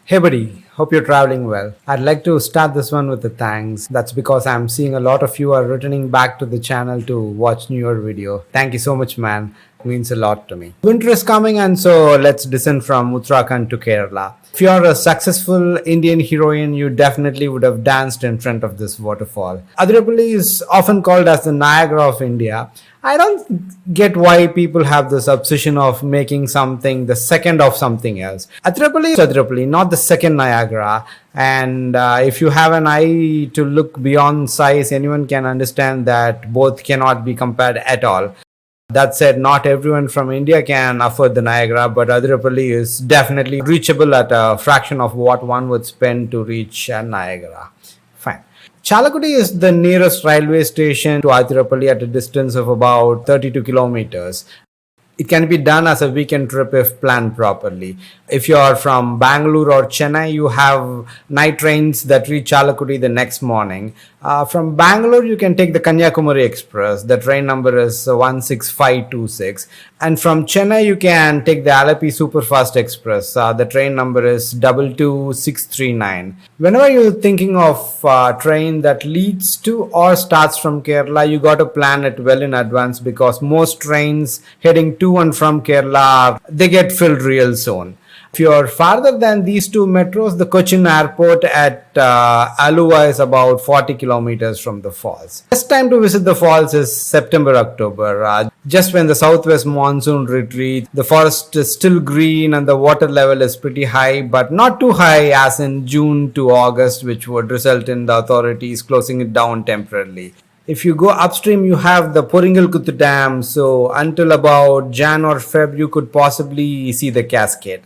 Hey buddy, hope you're traveling well. I'd like to start this one with a thanks. That's because I'm seeing a lot of you are returning back to the channel to watch newer video. Thank you so much, man. It means a lot to me. Winter is coming, and so let's descend from Uttarakhand to Kerala. If you're a successful Indian heroine, you definitely would have danced in front of this waterfall. Athirapally is often called as the Niagara of India. I don't get why people have this obsession of making something the second of something else. Athirapally is Athirapally, not the second Niagara. And if you have an eye to look beyond size, anyone can understand that both cannot be compared at all. That said, not everyone from India can afford the Niagara, but Athirapally is definitely reachable at a fraction of what one would spend to reach Niagara. Fine. Chalakudi is the nearest railway station to Athirapally at a distance of about 32 kilometers. It can be done as a weekend trip if planned properly. If you are from Bangalore or Chennai, you have night trains that reach Chalakudi the next morning. From Bangalore, you can take the Kanyakumari Express. The train number is 16526. And from Chennai, you can take the Alleppey Superfast Express. The train number is 22639. Whenever you're thinking of a train that leads to or starts from Kerala, you got to plan it well in advance because most trains heading to and from Kerala, they get filled real soon. If you are farther than these two metros, the Cochin airport at Aluva is about 40 kilometers from the falls. Best time to visit the falls is September, October. Just when the southwest monsoon retreats, the forest is still green and the water level is pretty high, but not too high as in June to August, which would result in the authorities closing it down temporarily. If you go upstream, you have the Poringalkuttu Dam, so until about Jan or Feb, you could possibly see the cascade.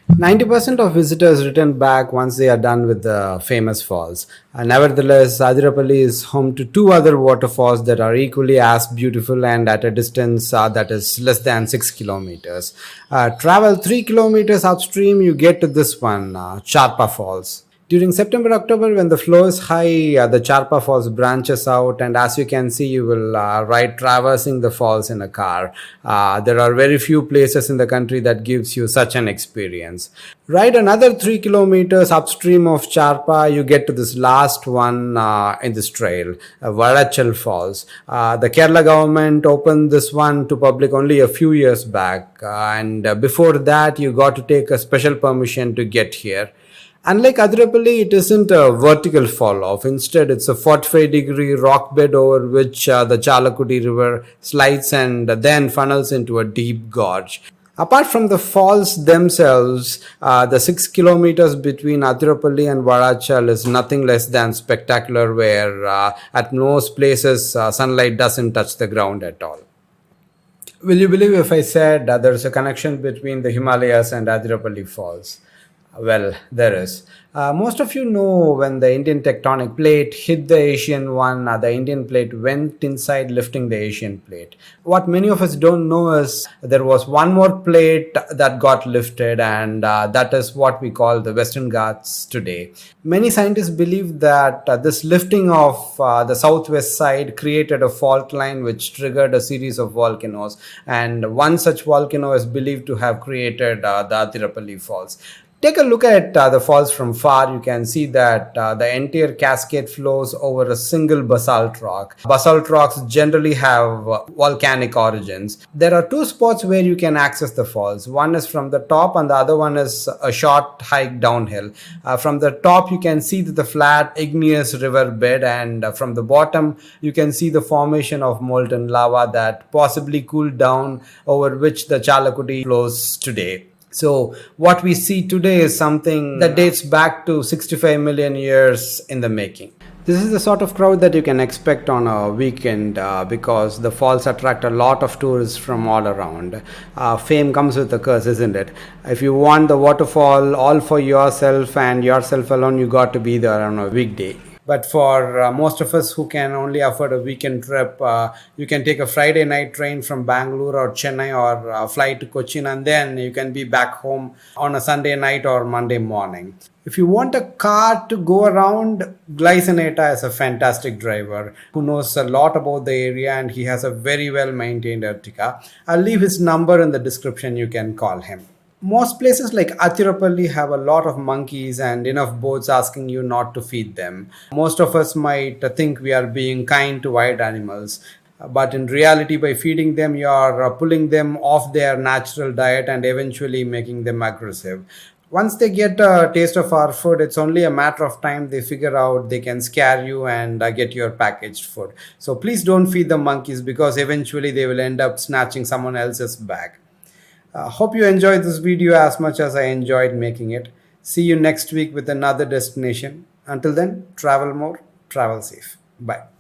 90% of visitors return back once they are done with the famous falls. Nevertheless, Athirapally is home to two other waterfalls that are equally as beautiful and at a distance that is less than 6 kilometers. Travel 3 kilometers upstream, you get to this one, Charpa Falls. During September, October, when the flow is high, the Charpa Falls branches out, and as you can see, you will ride traversing the falls in a car. There are very few places in the country that gives you such an experience. Ride another 3 kilometers upstream of Charpa, you get to this last one in this trail, Varachal Falls. The Kerala government opened this one to public only a few years back, and before that, you got to take a special permission to get here. Unlike Athirapally, it isn't a vertical fall off. Instead, it's a 45-degree rock bed over which the Chalakudi River slides and then funnels into a deep gorge. Apart from the falls themselves, the 6 kilometers between Athirapally and Varachal is nothing less than spectacular, where at most places sunlight doesn't touch the ground at all. Will you believe if I said there's a connection between the Himalayas and Athirapally Falls? Well, there is. Most of you know when the Indian tectonic plate hit the Asian one, the Indian plate went inside, lifting the Asian plate. What many of us don't know is there was one more plate that got lifted, and that is what we call the Western Ghats today. Many scientists believe that this lifting of the southwest side created a fault line which triggered a series of volcanoes, and one such volcano is believed to have created the Athirapally Falls. Take a look at the falls from far. You can see that the entire cascade flows over a single basalt rock. Basalt rocks generally have volcanic origins. There are two spots where you can access the falls. One is from the top and the other one is a short hike downhill. From the top you can see the flat igneous river bed, and from the bottom you can see the formation of molten lava that possibly cooled down, over which the Chalakudi flows today. So what we see today is something that dates back to 65 million years in the making. This is the sort of crowd that you can expect on a weekend because the falls attract a lot of tourists from all around. Fame comes with a curse, isn't it? If you want the waterfall all for yourself and yourself alone, you got to be there on a weekday. But for most of us who can only afford a weekend trip, you can take a Friday night train from Bangalore or Chennai, or fly to Cochin, and then you can be back home on a Sunday night or Monday morning. If you want a car to go around, Glaison is a fantastic driver who knows a lot about the area, and he has a very well maintained Ertiga. I'll leave his number in the description. You can call him. Most places like Athirapally have a lot of monkeys and enough boats asking you not to feed them. Most of us might think we are being kind to wild animals, but in reality, by feeding them, you are pulling them off their natural diet and eventually making them aggressive. Once they get a taste of our food, it's only a matter of time they figure out they can scare you and get your packaged food. So please don't feed the monkeys because eventually they will end up snatching someone else's bag. Hope you enjoyed this video as much as I enjoyed making it. See you next week with another destination. Until then, travel more, travel safe. Bye.